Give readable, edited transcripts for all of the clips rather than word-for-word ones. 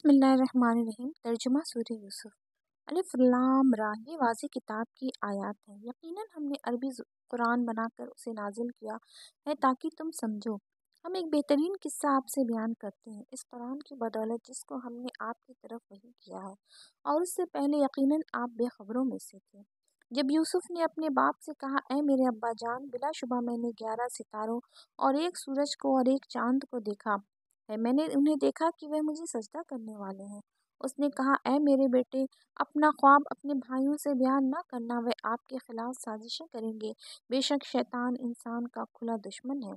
بسم اللہ الرحمن الرحیم۔ ترجمہ سورہ یوسف۔ الف لام را، یہ واضح کتاب کی آیات ہیں۔ یقیناً ہم نے عربی قرآن بنا کر اسے نازل کیا ہے تاکہ تم سمجھو۔ ہم ایک بہترین قصہ آپ سے بیان کرتے ہیں اس قرآن کی بدولت جس کو ہم نے آپ کی طرف وحی کیا ہے، اور اس سے پہلے یقیناً آپ بے خبروں میں سے تھے۔ جب یوسف نے اپنے باپ سے کہا، اے میرے ابا جان، بلا شبہ میں نے 11 ستاروں اور ایک سورج کو اور ایک چاند کو دیکھا ہے، میں نے انہیں دیکھا کہ وہ مجھے سجدہ کرنے والے ہیں۔ اس نے کہا، اے میرے بیٹے، اپنا خواب اپنے بھائیوں سے بیان نہ کرنا، وہ آپ کے خلاف سازشیں کریں گے۔ بے شک شیطان انسان کا کھلا دشمن ہے،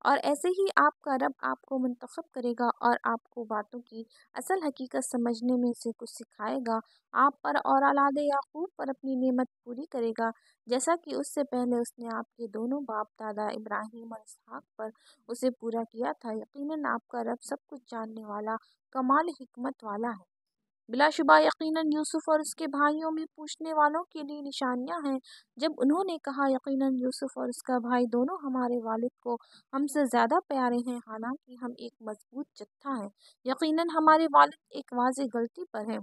اور ایسے ہی آپ کا رب آپ کو منتخب کرے گا اور آپ کو باتوں کی اصل حقیقت سمجھنے میں سے کچھ سکھائے گا۔ آپ پر اور اولاد یعقوب پر اپنی نعمت پوری کرے گا، جیسا کہ اس سے پہلے اس نے آپ کے دونوں باپ دادا ابراہیم اور اسحاق پر اسے پورا کیا تھا۔ یقیناً آپ کا رب سب کچھ جاننے والا، کمال حکمت والا ہے۔ بلا شبہ یقیناً یوسف اور اس کے بھائیوں میں پوچھنے والوں کے لیے نشانیاں ہیں۔ جب انہوں نے کہا، یقیناً یوسف اور اس کا بھائی دونوں ہمارے والد کو ہم سے زیادہ پیارے ہیں، حالانکہ ہم ایک مضبوط جتھا ہیں، یقیناً ہمارے والد ایک واضح غلطی پر ہیں۔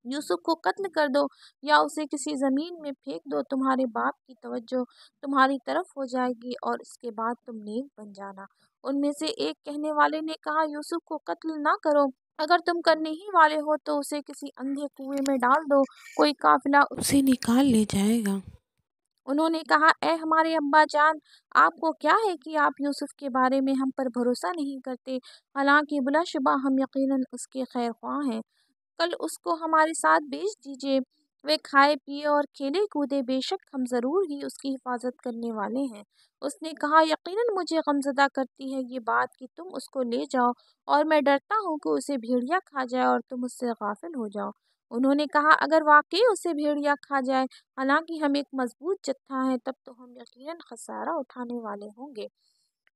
یوسف کو قتل کر دو یا اسے کسی زمین میں پھینک دو، تمہارے باپ کی توجہ تمہاری طرف ہو جائے گی اور اس کے بعد تم نیک بن جانا۔ ان میں سے ایک کہنے والے نے کہا، یوسف کو قتل نہ کرو، اگر تم کرنے ہی والے ہو تو اسے کسی اندھے کنویں میں ڈال دو، کوئی قافلہ اسے نکال لے جائے گا۔ انہوں نے کہا، اے ہمارے ابا جان، آپ کو کیا ہے کہ آپ یوسف کے بارے میں ہم پر بھروسہ نہیں کرتے، حالانکہ بلا شبہ ہم یقیناً اس کے خیر خواہ ہیں۔ کل اس کو ہمارے ساتھ بھیج دیجیے، وہ کھائے پیے اور کھیلے کودے، بے شک ہم ضرور ہی اس کی حفاظت کرنے والے ہیں۔ اس نے کہا، یقیناً مجھے غمزدہ کرتی ہے یہ بات کہ تم اس کو لے جاؤ، اور میں ڈرتا ہوں کہ اسے بھیڑیا کھا جائے اور تم اس سے غافل ہو جاؤ۔ انہوں نے کہا، اگر واقعی اسے بھیڑیا کھا جائے، حالانکہ ہم ایک مضبوط جتھا ہیں، تب تو ہم یقیناً خسارہ اٹھانے والے ہوں گے۔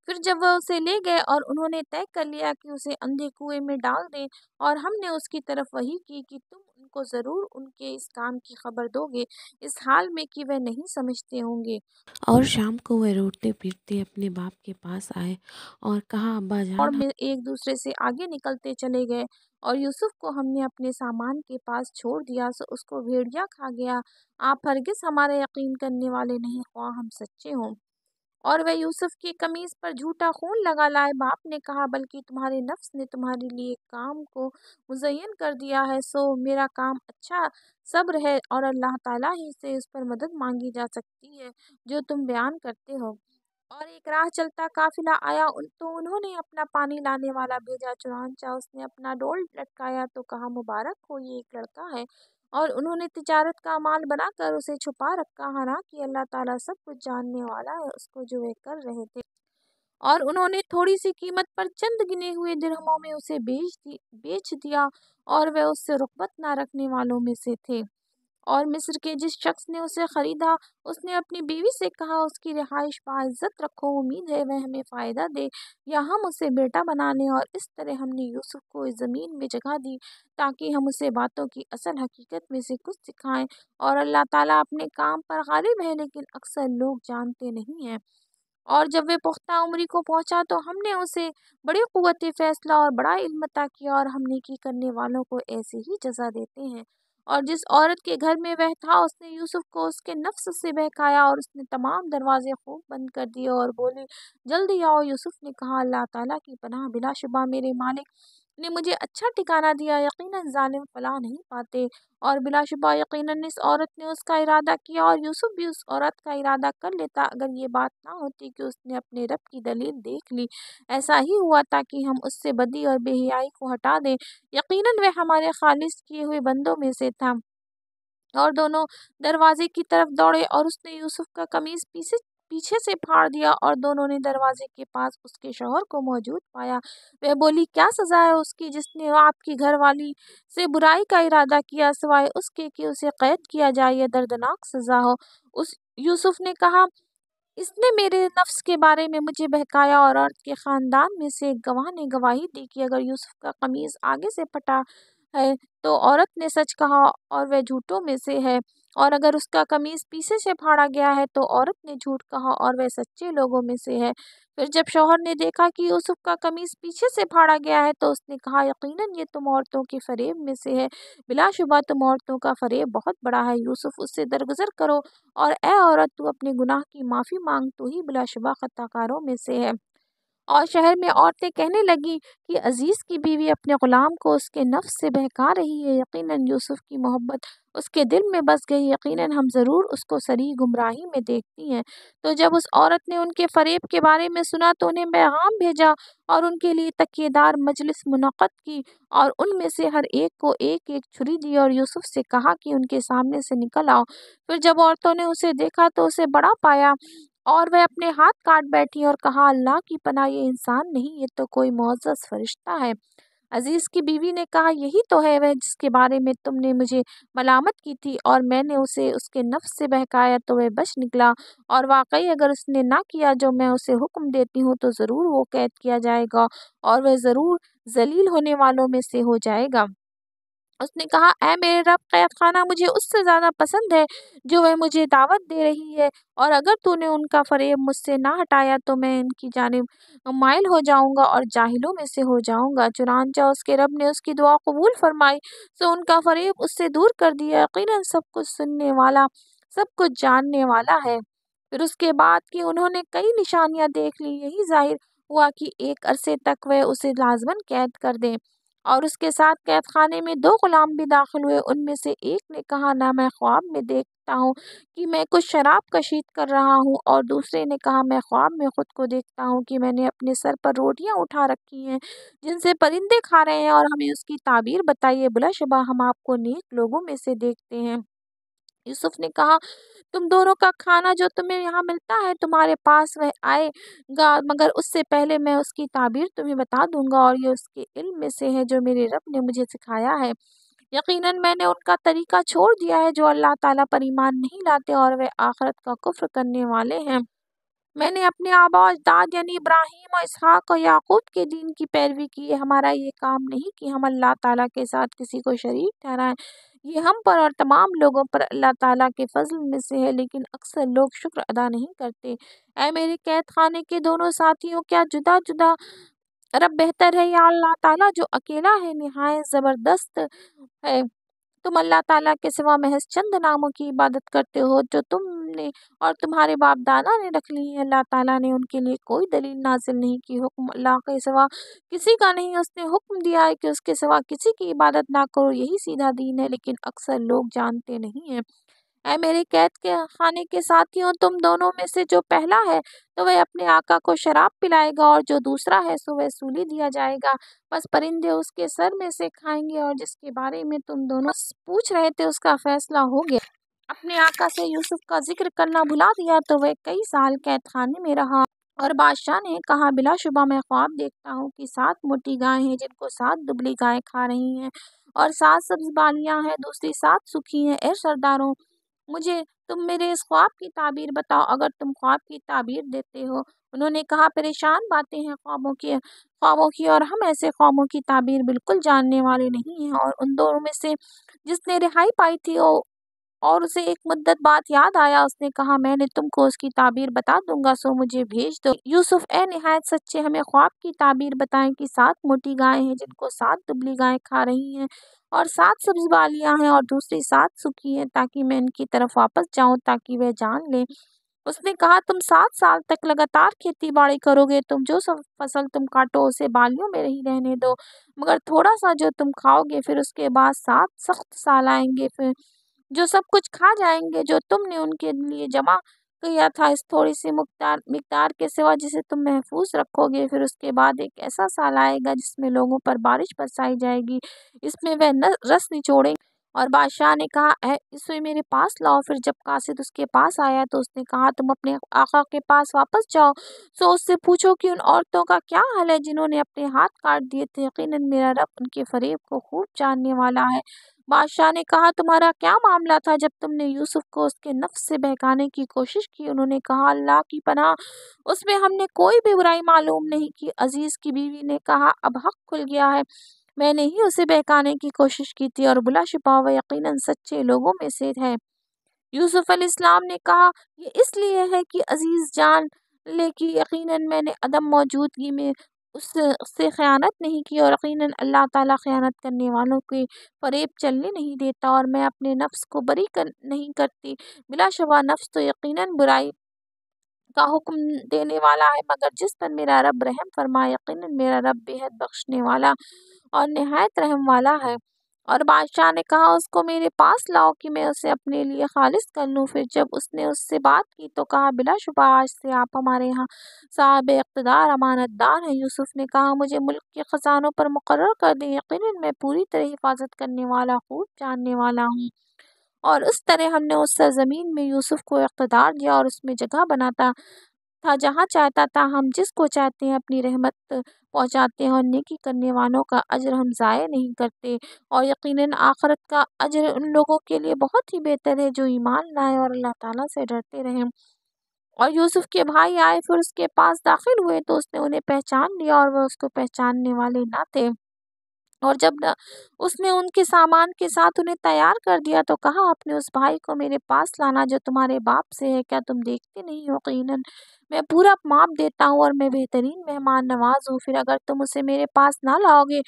پھر جب وہ اسے لے گئے اور انہوں نے طے کر لیا کہ اسے اندھے کنویں میں ڈال دیں، اور ہم نے اس کی طرف وحی کی کہ تم ان کو ضرور ان کے اس کام کی خبر دو گے، اس حال میں کہ وہ نہیں سمجھتے ہوں گے۔ اور شام کو وہ روتے پیٹتے اپنے باپ کے پاس آئے اور کہا، ابا اور جان، ایک دوسرے سے آگے نکلتے چلے گئے، اور یوسف کو ہم نے اپنے سامان کے پاس چھوڑ دیا، سو اس کو بھیڑیا کھا گیا۔ آپ ہرگز ہمارے یقین کرنے والے نہیں، خواہ ہم سچے ہوں۔ اور وہ یوسف کی قمیص پر جھوٹا خون لگا لائے۔ باپ نے کہا، بلکہ تمہارے نفس نے تمہارے لیے کام کو مزین کر دیا ہے، سو میرا کام اچھا صبر ہے، اور اللہ تعالیٰ ہی سے اس پر مدد مانگی جا سکتی ہے جو تم بیان کرتے ہو۔ اور ایک راہ چلتا قافلہ آیا تو انہوں نے اپنا پانی لانے والا بھیجا، چنانچہ اس نے اپنا ڈول لٹکایا تو کہا، مبارک ہو، یہ ایک لڑکا ہے۔ اور انہوں نے تجارت کا مال بنا کر اسے چھپا رکھا، حالانکہ اللہ تعالیٰ سب کچھ جاننے والا ہے اس کو جو وہ کر رہے تھے۔ اور انہوں نے تھوڑی سی قیمت پر چند گنے ہوئے درہموں میں اسے بیچ دیا، اور وہ اس سے رغبت نہ رکھنے والوں میں سے تھے۔ اور مصر کے جس شخص نے اسے خریدا، اس نے اپنی بیوی سے کہا، اس کی رہائش باعزت رکھو، امید ہے وہ ہمیں فائدہ دے یا ہم اسے بیٹا بنا لیں۔ اور اس طرح ہم نے یوسف کو اس زمین میں جگہ دی تاکہ ہم اسے باتوں کی اصل حقیقت میں سے کچھ سکھائیں، اور اللہ تعالیٰ اپنے کام پر غالب ہے، لیکن اکثر لوگ جانتے نہیں ہیں۔ اور جب وہ پختہ عمری کو پہنچا تو ہم نے اسے بڑی قوت فیصلہ اور بڑا علم عطا کیا، اور ہم نیکی کرنے والوں کو ایسے ہی جزا دیتے ہیں۔ اور جس عورت کے گھر میں وہ تھا، اس نے یوسف کو اس کے نفس سے بہکایا، اور اس نے تمام دروازے خوب بند کر دیے اور بولی، جلدی آؤ۔ یوسف نے کہا، اللہ تعالیٰ کی پناہ، بلا شبہ میرے مالک نے مجھے اچھا ٹھکانہ دیا، یقیناً ظالم فلاح نہیں پاتے۔ اور بلا شبہ یقیناً اس عورت نے اس کا ارادہ کیا، اور یوسف بھی اس عورت کا ارادہ کر لیتا اگر یہ بات نہ ہوتی کہ اس نے اپنے رب کی دلیل دیکھ لی۔ ایسا ہی ہوا تاکہ ہم اس سے بدی اور بے حیائی کو ہٹا دیں، یقیناً وہ ہمارے خالص کیے ہوئے بندوں میں سے تھا۔ اور دونوں دروازے کی طرف دوڑے، اور اس نے یوسف کا قمیص پیچھے سے پھاڑ دیا، اور دونوں نے دروازے کے پاس اس کے شوہر کو موجود پایا۔ وہ بولی، کیا سزا ہے اس کی جس نے آپ کی گھر والی سے برائی کا ارادہ کیا، سوائے اس کے کہ اسے قید کیا جائے یا دردناک سزا ہو۔ یوسف نے کہا، اس نے میرے نفس کے بارے میں مجھے بہکایا، اور عورت کے خاندان میں سے ایک گواہ نے گواہی دی کہ اگر یوسف کا قمیص آگے سے پھٹا ہے تو عورت نے سچ کہا اور وہ جھوٹوں میں سے ہے، اور اگر اس کا قمیص پیچھے سے پھاڑا گیا ہے تو عورت نے جھوٹ کہا اور وہ سچے لوگوں میں سے ہے۔ پھر جب شوہر نے دیکھا کہ یوسف کا قمیص پیچھے سے پھاڑا گیا ہے تو اس نے کہا یقیناً یہ تم عورتوں کے فریب میں سے ہے، بلا شبہ تم عورتوں کا فریب بہت بڑا ہے۔ یوسف اس سے درگزر کرو، اور اے عورت تو اپنے گناہ کی معافی مانگ، تو ہی بلا شبہ خطا کاروں میں سے ہے۔ اور شہر میں عورتیں کہنے لگیں کہ عزیز کی بیوی اپنے غلام کو اس کے نفس سے بہکا رہی ہے، یقیناً یوسف کی محبت اس کے دل میں بس گئی، یقیناً ہم ضرور اس کو صریح گمراہی میں دیکھتی ہیں۔ تو جب اس عورت نے ان کے فریب کے بارے میں سنا تو انہیں پیغام بھیجا اور ان کے لیے تکیے دار مجلس منعقد کی، اور ان میں سے ہر ایک کو ایک ایک چھری دی اور یوسف سے کہا کہ ان کے سامنے سے نکل آؤ۔ پھر جب عورتوں نے اسے دیکھا تو اسے بڑا پایا، اور وہ اپنے ہاتھ کاٹ بیٹھی اور کہا اللہ کی پناہ، یہ انسان نہیں، یہ تو کوئی معزز فرشتہ ہے۔ عزیز کی بیوی نے کہا یہی تو ہے وہ جس کے بارے میں تم نے مجھے ملامت کی تھی، اور میں نے اسے اس کے نفس سے بہکایا تو وہ بچ نکلا، اور واقعی اگر اس نے نہ کیا جو میں اسے حکم دیتی ہوں تو ضرور وہ قید کیا جائے گا اور وہ ضرور ذلیل ہونے والوں میں سے ہو جائے گا۔ اس نے کہا اے میرے رب، قید خانہ مجھے اس سے زیادہ پسند ہے جو وہ مجھے دعوت دے رہی ہے، اور اگر تو نے ان کا فریب مجھ سے نہ ہٹایا تو میں ان کی جانب مائل ہو جاؤں گا اور جاہلوں میں سے ہو جاؤں گا۔ چنانچہ اس کے رب نے اس کی دعا قبول فرمائی، سو ان کا فریب اس سے دور کر دیا، یقیناً سب کچھ سننے والا، سب کچھ جاننے والا ہے۔ پھر اس کے بعد کہ انہوں نے کئی نشانیاں دیکھ لی، یہی ظاہر ہوا کہ ایک عرصے تک وہ اسے لازماً قید کر دیں، اور اس کے ساتھ قید خانے میں دو غلام بھی داخل ہوئے۔ ان میں سے ایک نے کہا نہ میں خواب میں دیکھتا ہوں کہ میں کچھ شراب کشید کر رہا ہوں، اور دوسرے نے کہا میں خواب میں خود کو دیکھتا ہوں کہ میں نے اپنے سر پر روٹیاں اٹھا رکھی ہیں جن سے پرندے کھا رہے ہیں، اور ہمیں اس کی تعبیر بتائیے، بلا شبہ ہم آپ کو نیک لوگوں میں سے دیکھتے ہیں۔ یوسف نے کہا تم دونوں کا کھانا جو تمہیں یہاں ملتا ہے تمہارے پاس وہ آئے گا، مگر اس سے پہلے میں اس کی تعبیر تمہیں بتا دوں گا، اور یہ اس کے علم میں سے ہے جو میرے رب نے مجھے سکھایا ہے۔ یقیناً میں نے ان کا طریقہ چھوڑ دیا ہے جو اللہ تعالیٰ پر ایمان نہیں لاتے اور وہ آخرت کا کفر کرنے والے ہیں۔ میں نے اپنے آباء و اجداد یعنی ابراہیم اور اسحاق اور یعقوب کے دین کی پیروی کی ہے۔ ہمارا یہ کام نہیں کہ ہم اللہ تعالیٰ کے ساتھ کسی کو شریک ٹھہرائیں، یہ ہم پر اور تمام لوگوں پر اللہ تعالیٰ کے فضل میں سے ہے، لیکن اکثر لوگ شکر ادا نہیں کرتے۔ اے میرے قید خانے کے دونوں ساتھیوں، کیا جدا جدا رب بہتر ہے یا اللہ تعالیٰ جو اکیلا ہے، نہایت زبردست ہے؟ تم اللہ تعالیٰ کے سوا محض چند ناموں کی عبادت کرتے ہو جو تم نے اور تمہارے باپ دادا نے رکھ لی ہیں۔ اللہ تعالیٰ نے ان کے لیے کوئی دلیل نازل نہیں کی، حکم اللہ کے سوا کسی کا نہیں، اس نے حکم دیا ہے کہ اس کے سوا کسی کی عبادت نہ کرو، یہی سیدھا دین ہے، لیکن اکثر لوگ جانتے نہیں ہیں۔ اے میرے قید کے خانے کے ساتھیوں، تم دونوں میں سے جو پہلا ہے تو وہ اپنے آقا کو شراب پلائے گا، اور جو دوسرا ہے سو وہ سولی دیا جائے گا، بس پرندے اس کے سر میں سے کھائیں گے، اور جس کے بارے میں تم دونوں پوچھ رہے تھے اس کا فیصلہ ہو گیا۔ اپنے آقا سے یوسف کا ذکر کرنا بھلا دیا تو وہ کئی سال قید خانے میں رہا، اور بادشاہ نے کہا بلا شبہ میں خواب دیکھتا ہوں کہ 7 موٹی گائیں ہیں جن کو 7 دبلی گائیں کھا رہی ہیں، اور 7 سبز بالیاں ہیں، دوسری 7 سوکھی ہیں۔ اے سرداروں، مجھے تم میرے اس خواب کی تعبیر بتاؤ اگر تم خواب کی تعبیر دیتے ہو۔ انہوں نے کہا پریشان باتیں ہیں خوابوں کی، اور ہم ایسے خوابوں کی تعبیر بالکل جاننے والے نہیں ہیں۔ اور ان دونوں میں سے جس نے رہائی پائی تھی اور اسے ایک مدت بعد یاد آیا، اس نے کہا میں نے تم کو اس کی تعبیر بتا دوں گا، سو مجھے بھیج دو۔ یوسف اے نہایت سچے، ہمیں خواب کی تعبیر بتائیں کہ 7 موٹی گائیں ہیں جن کو 7 دبلی گائیں کھا رہی ہیں، اور 7 سبز بالیاں ہیں، اور دوسری 7 سوکھی ہیں، تاکہ میں ان کی طرف واپس جاؤں تاکہ وہ جان لیں۔ اس نے کہا تم 7 سال تک لگاتار کھیتی باڑی کرو گے، تم جو سب فصل تم کاٹو اسے بالیوں میں ہی رہنے دو، مگر تھوڑا سا جو تم کھاؤ گے، پھر اس کے بعد 7 سخت سال آئیں گے پھر جو سب کچھ کھا جائیں گے جو تم نے ان کے لیے جمع کیا تھا اس تھوڑی سی مقدار کے سوا جسے تم محفوظ رکھو گے۔ پھر اس کے بعد ایک ایسا سال آئے گا جس میں لوگوں پر بارش برسائی جائے گی، اس میں وہ رس نچوڑیں۔ اور بادشاہ نے کہا اے اسے میرے پاس لاؤ۔ پھر جب قاصد اس کے پاس آیا تو اس نے کہا تم اپنے آقا کے پاس واپس جاؤ، سو اس سے پوچھو کہ ان عورتوں کا کیا حال ہے جنہوں نے اپنے ہاتھ کاٹ دیے تھے، یقیناً میرا رب ان کے فریب کو خوب جاننے والا ہے۔ بادشاہ نے کہا تمہارا کیا معاملہ تھا جب تم نے یوسف کو اس کے نفس سے بہکانے کی کوشش کی؟ انہوں نے کہا اللہ کی پناہ، اس میں ہم نے کوئی بھی برائی معلوم نہیں کی۔ عزیز کی بیوی نے کہا اب حق کھل گیا ہے، میں نے ہی اسے بہکانے کی کوشش کی تھی اور بلا شبہ وہ یقیناً سچے لوگوں میں سے ہے۔ یوسف علیہ السلام نے کہا یہ اس لیے ہے کہ عزیز جان لے کہ یقیناً میں نے عدم موجودگی میں اس سے خیانت نہیں کی، اور یقیناً اللہ تعالیٰ خیانت کرنے والوں کے فریب چلنے نہیں دیتا، اور میں اپنے نفس کو بری نہیں کرتی۔ بلا شبہ نفس تو یقیناً برائی کا حکم دینے والا ہے، مگر جس پر میرا رب رحم فرمائے، یقیناً میرا رب بےحد بخشنے والا اور نہایت رحم والا ہے۔ اور بادشاہ نے کہا اس کو میرے پاس لاؤ کہ میں اسے اپنے لیے خالص کر لوں۔ پھر جب اس نے اس سے بات کی تو کہا بلا شبہ آج سے آپ ہمارے ہاں صاحب اقتدار امانت دار ہیں۔ یوسف نے کہا مجھے ملک کے خزانوں پر مقرر کر دیں، یقیناً میں پوری طرح حفاظت کرنے والا خوب جاننے والا ہوں۔ اور اس طرح ہم نے اس سرزمین میں یوسف کو اقتدار دیا اور اس میں جگہ بناتا تھا جہاں چاہتا تھا، ہم جس کو چاہتے ہیں اپنی رحمت پہنچاتے ہیں، اور نیکی کرنے والوں کا اجر ہم ضائع نہیں کرتے، اور یقیناً آخرت کا اجر ان لوگوں کے لیے بہت ہی بہتر ہے جو ایمان لائے اور اللہ تعالیٰ سے ڈرتے رہیں۔ اور یوسف کے بھائی آئے پھر اس کے پاس داخل ہوئے تو اس نے انہیں پہچان لیا اور وہ اس کو پہچاننے والے نہ تھے، اور جب اس نے ان کے سامان کے ساتھ انہیں تیار کر دیا تو کہا اپنے اس بھائی کو میرے پاس لانا جو تمہارے باپ سے ہے، کیا تم دیکھتے نہیں ہو یقیناً میں پورا ماپ دیتا ہوں اور میں بہترین مہمان نواز ہوں۔ پھر اگر تم اسے میرے پاس نہ لاؤ گے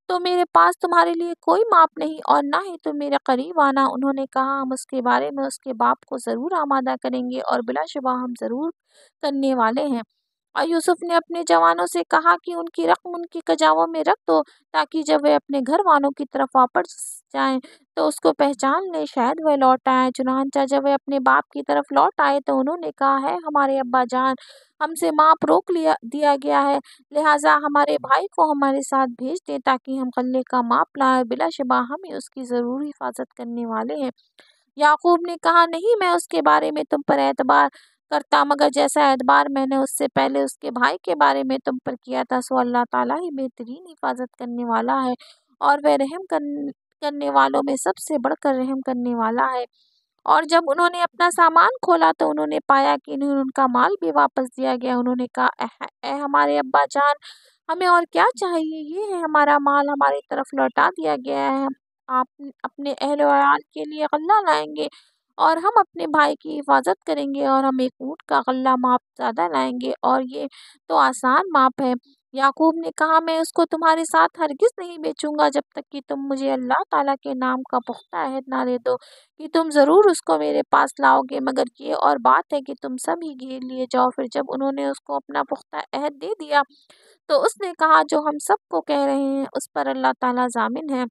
تو میرے پاس تمہارے لیے کوئی ماپ نہیں اور نہ ہی تم میرے قریب آنا۔ انہوں نے کہا ہم اس کے بارے میں اس کے باپ کو ضرور آمادہ کریں گے اور بلا شبہ ہم ضرور کرنے والے ہیں۔ اور یوسف نے اپنے جوانوں سے کہا کہ ان کی رقم ان کی کجاووں میں رکھ دو تاکہ جب وہ اپنے گھر والوں کی طرف واپس جائیں تو اس کو پہچان لیں، شاید وہ لوٹ آئیں۔ چنانچہ جب وہ اپنے باپ کی طرف لوٹ آئے تو انہوں نے کہا ہے ہمارے ابا جان، ہم سے ماپ روک دیا گیا ہے، لہٰذا ہمارے بھائی کو ہمارے ساتھ بھیج دیں تاکہ ہم غلے کا ماپ لائیں، بلا شبہ ہم ہی اس کی ضرور حفاظت کرنے والے ہیں۔ یعقوب نے کہا نہیں، میں اس کے بارے میں تم پر اعتبار کرتا، مگر جیسا اعتبار میں نے اس سے پہلے اس کے بھائی کے بارے میں تم پر کیا تھا، سو اللہ تعالیٰ ہی بہترین حفاظت کرنے والا ہے، اور وہ رحم کرنے والوں میں سب سے بڑھ کر رحم کرنے والا ہے۔ اور جب انہوں نے اپنا سامان کھولا تو انہوں نے پایا کہ انہیں ان کا مال بھی واپس دیا گیا۔ انہوں نے کہا اے ہمارے ابا جان، ہمیں اور کیا چاہیے، یہ ہے ہمارا مال ہماری طرف لوٹا دیا گیا ہے، ہم آپ اپنے اہل و عیال کے لیے غلہ لائیں گے اور ہم اپنے بھائی کی حفاظت کریں گے، اور ہم ایک اونٹ کا غلہ ماپ زیادہ لائیں گے، اور یہ تو آسان ماپ ہے۔ یعقوب نے کہا میں اس کو تمہارے ساتھ ہرگز نہیں بیچوں گا جب تک کہ تم مجھے اللہ تعالیٰ کے نام کا پختہ عہد نہ دے دو کہ تم ضرور اس کو میرے پاس لاؤ گے، مگر یہ اور بات ہے کہ تم سب ہی گھیر لیے جاؤ۔ پھر جب انہوں نے اس کو اپنا پختہ عہد دے دیا تو اس نے کہا جو ہم سب کو کہہ رہے ہیں اس پر اللہ تعالیٰ ضامن ہے۔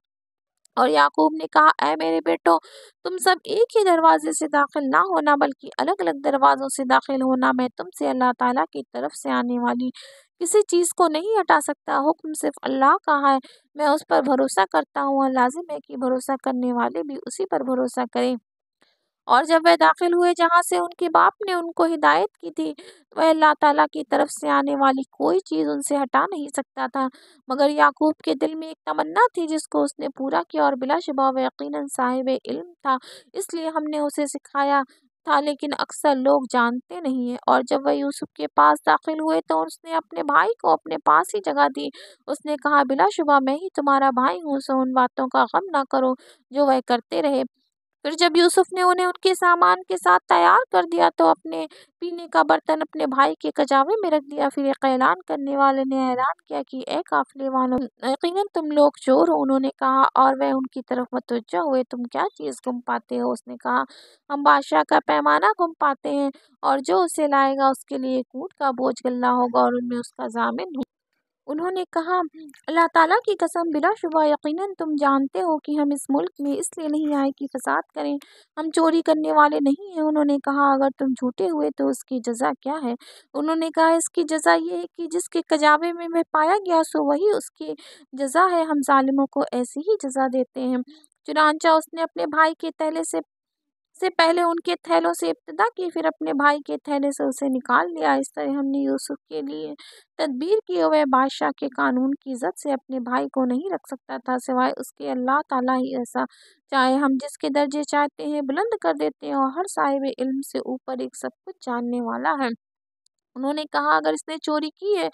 اور یعقوب نے کہا اے میرے بیٹو، تم سب ایک ہی دروازے سے داخل نہ ہونا بلکہ الگ الگ دروازوں سے داخل ہونا، میں تم سے اللہ تعالیٰ کی طرف سے آنے والی کسی چیز کو نہیں ہٹا سکتا، حکم صرف اللہ کا ہے، میں اس پر بھروسہ کرتا ہوں، اور لازم ہے کہ بھروسہ کرنے والے بھی اسی پر بھروسہ کریں۔ اور جب وہ داخل ہوئے جہاں سے ان کے باپ نے ان کو ہدایت کی تھی، وہ اللہ تعالیٰ کی طرف سے آنے والی کوئی چیز ان سے ہٹا نہیں سکتا تھا، مگر یعقوب کے دل میں ایک تمنا تھی جس کو اس نے پورا کیا، اور بلا شبہ وہ یقیناً صاحب علم تھا، اس لیے ہم نے اسے سکھایا تھا، لیکن اکثر لوگ جانتے نہیں ہیں۔ اور جب وہ یوسف کے پاس داخل ہوئے تو اس نے اپنے بھائی کو اپنے پاس ہی جگہ دی، اس نے کہا بلا شبہ میں ہی تمہارا بھائی ہوں، سو ان باتوں کا غم نہ کرو جو وہ کرتے رہے۔ پھر جب یوسف نے انہیں ان کے سامان کے ساتھ تیار کر دیا تو اپنے پینے کا برتن اپنے بھائی کے کجاوے میں رکھ دیا۔ پھر ایک اعلان کرنے والے نے اعلان کیا کہ اے قافلے والوں، یقیناً تم لوگ چور ہو۔ انہوں نے کہا اور وہ ان کی طرف متوجہ ہوئے تم کیا چیز گم پاتے ہو؟ اس نے کہا ہم بادشاہ کا پیمانہ گم پاتے ہیں، اور جو اسے لائے گا اس کے لیے ایک اونٹ کا بوجھ غلہ ہوگا اور میں اس کا ضامن ہوں۔ انہوں نے کہا اللہ تعالیٰ کی قسم بلا شبہ یقیناً تم جانتے ہو کہ ہم اس ملک میں اس لیے نہیں آئے کہ فساد کریں، ہم چوری کرنے والے نہیں ہیں۔ انہوں نے کہا اگر تم جھوٹے ہوئے تو اس کی جزا کیا ہے؟ انہوں نے کہا اس کی جزا یہ ہے کہ جس کے کجاوے میں وہ پایا گیا سو وہی اس کی جزا ہے، ہم ظالموں کو ایسی ہی جزا دیتے ہیں۔ چنانچہ اس نے اپنے بھائی کے تھیلے سے پہلے ان کے تھیلوں سے ابتدا کی، پھر اپنے بھائی کے تھیلے سے اسے نکال لیا۔ اس طرح ہم نے یوسف کے لیے تدبیر کی، وہ بادشاہ کے قانون کی عزت سے اپنے بھائی کو نہیں رکھ سکتا تھا سوائے اس کے اللہ تعالیٰ ہی ایسا چاہے، ہم جس کے درجے چاہتے ہیں بلند کر دیتے ہیں، اور ہر صاحب علم سے اوپر ایک سب کچھ جاننے والا ہے۔ انہوں نے کہا اگر اس نے چوری کی ہے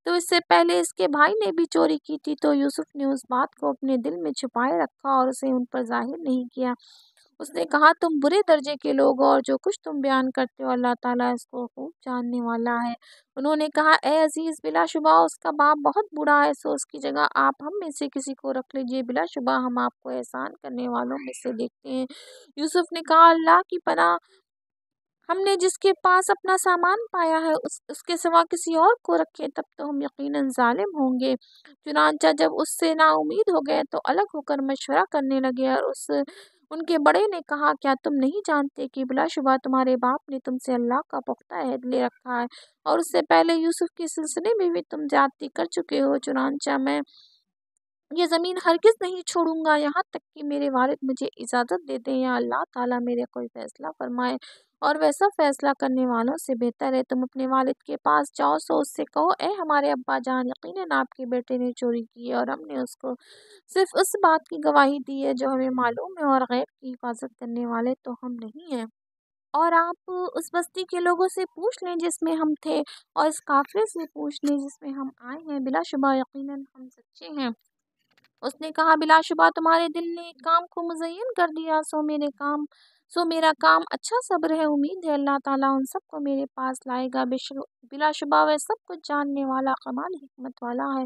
تو اس سے پہلے اس کے بھائی نے بھی چوری کی تھی۔ تو یوسف نے اس بات کو اپنے دل میں چھپائے رکھا اور اسے ان پر ظاہر نہیں کیا۔ اس نے کہا تم برے درجے کے لوگ ہو اور جو کچھ تم بیان کرتے ہو اللہ تعالیٰ اس کو خوب جاننے والا ہے۔ انہوں نے کہا اے عزیز، بلا شبہ اس کا باپ بہت بوڑھا ہے، سو اس کی جگہ آپ ہم میں سے کسی کو رکھ لیجئے، بلا شبہ ہم آپ کو احسان کرنے والوں میں سے دیکھتے ہیں۔ یوسف نے کہا اللہ کی پناہ، ہم نے جس کے پاس اپنا سامان پایا ہے اس کے سوا کسی اور کو رکھے تب تو ہم یقیناً ظالم ہوں گے۔ چنانچہ جب اس سے نا امید ہو گئے تو الگ ہو کر مشورہ کرنے لگے اور ان کے بڑے نے کہا کیا تم نہیں جانتے کہ بلا شبہ تمہارے باپ نے تم سے اللہ کا پختہ عہد لے رکھا ہے اور اس سے پہلے یوسف کے سلسلے میں بھی تم زیادتی کر چکے ہو، چنانچہ میں یہ زمین ہرگز نہیں چھوڑوں گا یہاں تک کہ میرے والد مجھے اجازت دے دیں یا اللہ تعالیٰ میرے کوئی فیصلہ فرمائے اور ویسا فیصلہ کرنے والوں سے بہتر ہے۔ تم اپنے والد کے پاس جاؤ، سو اس سے کہو اے ہمارے ابا جان، یقیناً آپ کے بیٹے نے چوری کی ہے اور ہم نے اس کو صرف اس بات کی گواہی دی ہے جو ہمیں معلوم ہے اور غیب کی حفاظت کرنے والے تو ہم نہیں ہیں۔ اور آپ اس بستی کے لوگوں سے پوچھ لیں جس میں ہم تھے اور اس قافلے سے پوچھ لیں جس میں ہم آئے ہیں، بلا شبہ یقیناً ہم سچے ہیں۔ اس نے کہا بلا شبہ تمہارے دل نے ایک کام کو مزین کر دیا، سو میرا کام اچھا صبر ہے، امید ہے اللہ تعالیٰ ان سب کو میرے پاس لائے گا، بلا شبہ وہ سب کچھ جاننے والا کمال حکمت والا ہے۔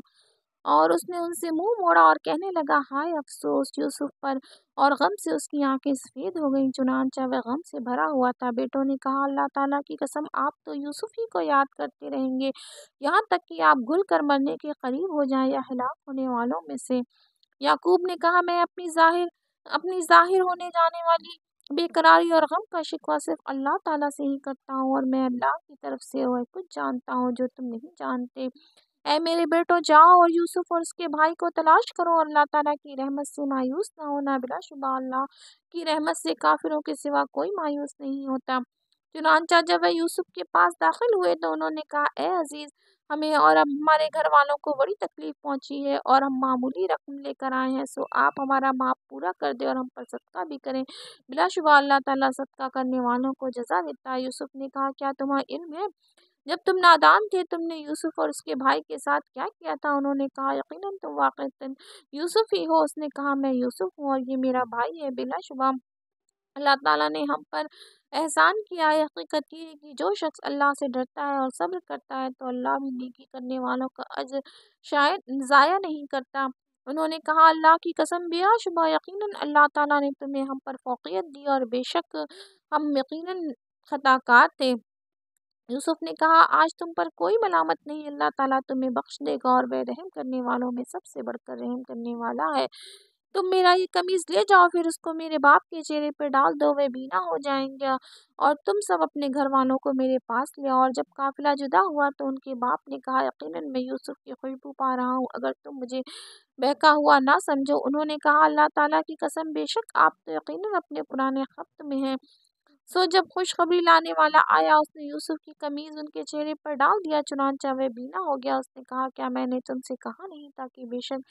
اور اس نے ان سے منہ موڑا اور کہنے لگا ہائے افسوس یوسف پر، اور غم سے اس کی آنکھیں سفید ہو گئیں، چنانچہ وہ غم سے بھرا ہوا تھا۔ بیٹوں نے کہا اللہ تعالیٰ کی قسم آپ تو یوسف ہی کو یاد کرتے رہیں گے یہاں تک کہ آپ گل کر مرنے کے قریب ہو جائیں یا ہلاک ہونے والوں میں سے۔ یعقوب نے کہا میں اپنی ظاہر ہونے جانے والی بے قراری اور غم کا شکوہ صرف اللہ تعالیٰ سے ہی کرتا ہوں اور میں اللہ کی طرف سے وہ کچھ جانتا ہوں جو تم نہیں جانتے۔ اے میرے بیٹو جاؤ اور یوسف اور اس کے بھائی کو تلاش کرو اور اللہ تعالیٰ کی رحمت سے مایوس نہ ہونا، بلا شبہ اللہ کی رحمت سے کافروں کے سوا کوئی مایوس نہیں ہوتا۔ چنانچہ جب وہ یوسف کے پاس داخل ہوئے تو انہوں نے کہا اے عزیز، ہمیں اور اب ہمارے گھر والوں کو بڑی تکلیف پہنچی ہے اور ہم معمولی رقم لے کر آئے ہیں، سو آپ ہمارا معاف پورا کر دیں اور ہم پر صدقہ بھی کریں، بلا شبہ اللہ تعالیٰ صدقہ کرنے والوں کو جزا دیتا ہے۔ یوسف نے کہا کیا تمہیں علم ہے جب تم نادان تھے تم نے یوسف اور اس کے بھائی کے ساتھ کیا کیا تھا؟ انہوں نے کہا یقیناً تم واقعتاً یوسف ہی ہو۔ اس نے کہا میں یوسف ہوں اور یہ میرا بھائی ہے، بلا شبہ اللہ تعالیٰ نے ہم پر احسان کیا ہے۔ حقیقت یہ ہے کہ جو شخص اللہ سے ڈرتا ہے اور صبر کرتا ہے تو اللہ بھی نیکی کرنے والوں کا اجر شاید ضائع نہیں کرتا۔ انہوں نے کہا اللہ کی قسم بلا شبہ یقیناً اللہ تعالیٰ نے تمہیں ہم پر فوقیت دی اور بے شک ہم یقیناً خطا کار تھے۔ یوسف نے کہا آج تم پر کوئی ملامت نہیں، اللہ تعالیٰ تمہیں بخش دے گا اور وہ رحم کرنے والوں میں سب سے بڑھ کر رحم کرنے والا ہے۔ تم میرا یہ قمیص لے جاؤ پھر اس کو میرے باپ کے چہرے پر ڈال دو، وہ بینا ہو جائیں گا اور تم سب اپنے گھر والوں کو میرے پاس لے آؤ۔ اور جب قافلہ جدا ہوا تو ان کے باپ نے کہا یقیناً میں یوسف کی خوشبو پا رہا ہوں، اگر تم مجھے بہکا ہوا نہ سمجھو۔ انہوں نے کہا اللہ تعالیٰ کی قسم بے شک آپ تو یقیناً اپنے پرانے خبت میں ہیں۔ سو جب خوشخبری لانے والا آیا اس نے یوسف کی قمیض ان کے چہرے پر ڈال دیا، چنانچہ وہ بینا ہو گیا۔ اس نے کہا کیا میں نے تم سے کہا نہیں تھا کہ بے شک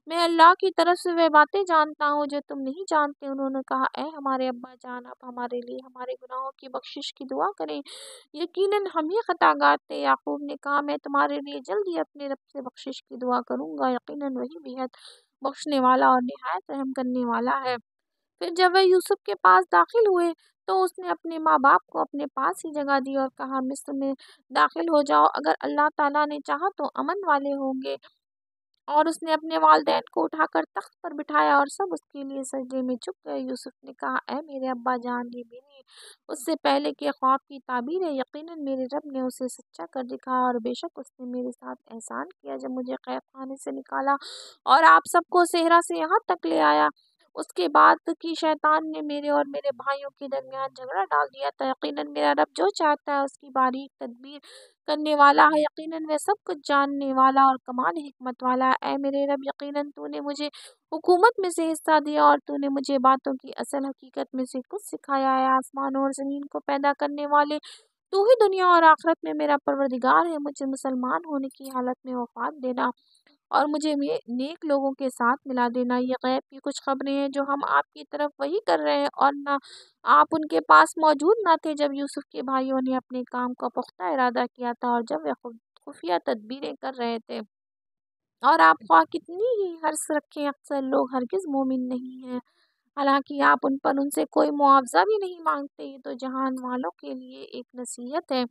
میں اللہ کی طرف سے وہ باتیں جانتا ہوں جو تم نہیں جانتے؟ انہوں نے کہا اے ہمارے ابا جان، آپ ہمارے لیے ہمارے گناہوں کی بخشش کی دعا کریں، یقیناً ہم ہی خطا گار تھے۔ یعقوب نے کہا میں تمہارے لیے جلد ہی اپنے رب سے بخشش کی دعا کروں گا، یقیناً وہی بےحد بخشنے والا اور نہایت رحم کرنے والا ہے۔ پھر جب وہ یوسف کے پاس داخل ہوئے تو اس نے اپنے ماں باپ کو اپنے پاس ہی جگہ دی اور کہا مصر میں داخل ہو جاؤ، اگر اللہ تعالیٰ نے چاہا تو امن والے ہوں گے۔ اور اس نے اپنے والدین کو اٹھا کر تخت پر بٹھایا اور سب اس کے لیے سجدے میں جھک گئے۔ یوسف نے کہا اے میرے ابا جان، یہ میرے اس سے پہلے کے خواب کی تعبیر ہے، یقیناً میرے رب نے اسے سچا کر دکھایا اور بے شک اس نے میرے ساتھ احسان کیا جب مجھے قید خانے سے نکالا اور آپ سب کو صحرا سے یہاں تک لے آیا۔ اس کے بعد کی شیطان نے میرے اور میرے بھائیوں کے درمیان جھگڑا ڈال دیا تھا، یقیناً میرا رب جو چاہتا ہے اس کی باریک تدبیر کرنے والا ہے، یقیناً وہ سب کچھ جاننے والا اور کمال حکمت والا ہے۔ اے میرے رب یقیناً تو نے مجھے حکومت میں سے حصہ دیا اور تو نے مجھے باتوں کی اصل حقیقت میں سے کچھ سکھایا ہے۔ آسمانوں اور زمین کو پیدا کرنے والے تو ہی دنیا اور آخرت میں میرا پروردگار ہے، مجھے مسلمان ہونے کی حالت میں وفات دینا اور مجھے نیک لوگوں کے ساتھ ملا دینا۔ یہ غیب کی کچھ خبریں ہیں جو ہم آپ کی طرف وحی کر رہے ہیں، اور نہ آپ ان کے پاس موجود نہ تھے جب یوسف کے بھائیوں نے اپنے کام کا پختہ ارادہ کیا تھا، اور جب وہ خفیہ تدبیریں کر رہے تھے۔ اور آپ خواہ کتنی ہی حرص رکھیں، اکثر لوگ ہرگز مومن نہیں ہیں، حالانکہ آپ ان پر ان سے کوئی معاوضہ بھی نہیں مانگتے۔ یہ تو جہان والوں کے لیے ایک نصیحت ہے۔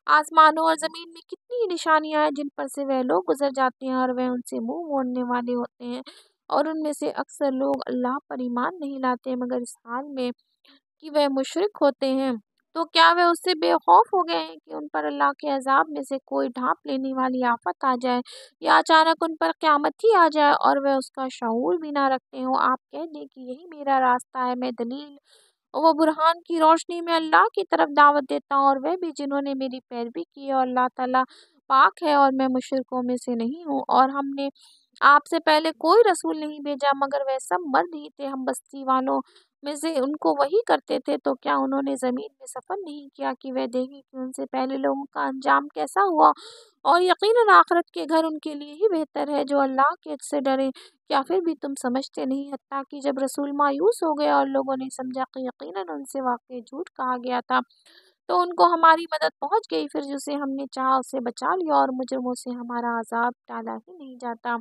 آسمانوں اور زمین میں کتنی ہی نشانیاں ہیں جن پر سے وہ لوگ گزر جاتے ہیں، اور وہ ان سے منہ موڑنے والے ہوتے ہیں، اور ان میں سے اکثر لوگ اللہ پر ایمان نہیں لاتے مگر اس حال میں کہ وہ مشرک ہوتے ہیں۔ تو کیا وہ اس سے بے خوف ہو گئے ہیں کہ ان پر اللہ کے عذاب میں سے کوئی ڈھانپ لینے والی آفت آ جائے، یا اچانک ان پر قیامت ہی آ جائے اور وہ اس کا شعور بھی نہ رکھتے ہوں؟ آپ کہہ دیں کہ یہی میرا راستہ ہے، میں دلیل و برہان کی روشنی میں اللہ کی طرف دعوت دیتا ہوں، اور وہ بھی جنہوں نے میری پیروی کی ہے، اور اللہ تعالیٰ پاک ہے اور میں مشرکوں میں سے نہیں ہوں۔ اور ہم نے آپ سے پہلے کوئی رسول نہیں بھیجا مگر وہ سب مرد ہی تھے، ہم بستی والوں میں سے ان کو وحی کرتے تھے۔ تو کیا انہوں نے زمین میں سفر نہیں کیا کہ وہ دیکھیں کہ ان سے پہلے لوگوں کا انجام کیسا ہوا؟ اور یقیناً آخرت کے گھر ان کے لیے ہی بہتر ہے جو اللہ کے سے ڈرے۔ کیا پھر بھی تم سمجھتے نہیں؟ حتیٰ کہ جب رسول مایوس ہو گئے اور لوگوں نے سمجھا کہ یقیناً ان سے واقعی جھوٹ کہا گیا تھا، تو ان کو ہماری مدد پہنچ گئی، پھر جسے ہم نے چاہا اسے بچا لیا، اور مجرموں سے ہمارا عذاب ٹالا ہی نہیں جاتا۔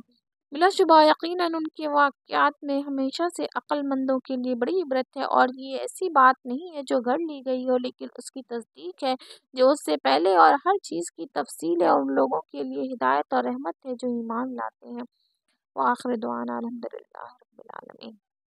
بلا شبہ یقیناً ان کے واقعات میں ہمیشہ سے عقل مندوں کے لیے بڑی عبرت ہے، اور یہ ایسی بات نہیں ہے جو گھڑ لی گئی ہو، لیکن اس کی تصدیق ہے جو اس سے پہلے، اور ہر چیز کی تفصیل ہے، اور ان لوگوں کے لیے ہدایت اور رحمت ہے جو ایمان لاتے ہیں۔ وآخر دعوانا الحمدللہ رب العالمین۔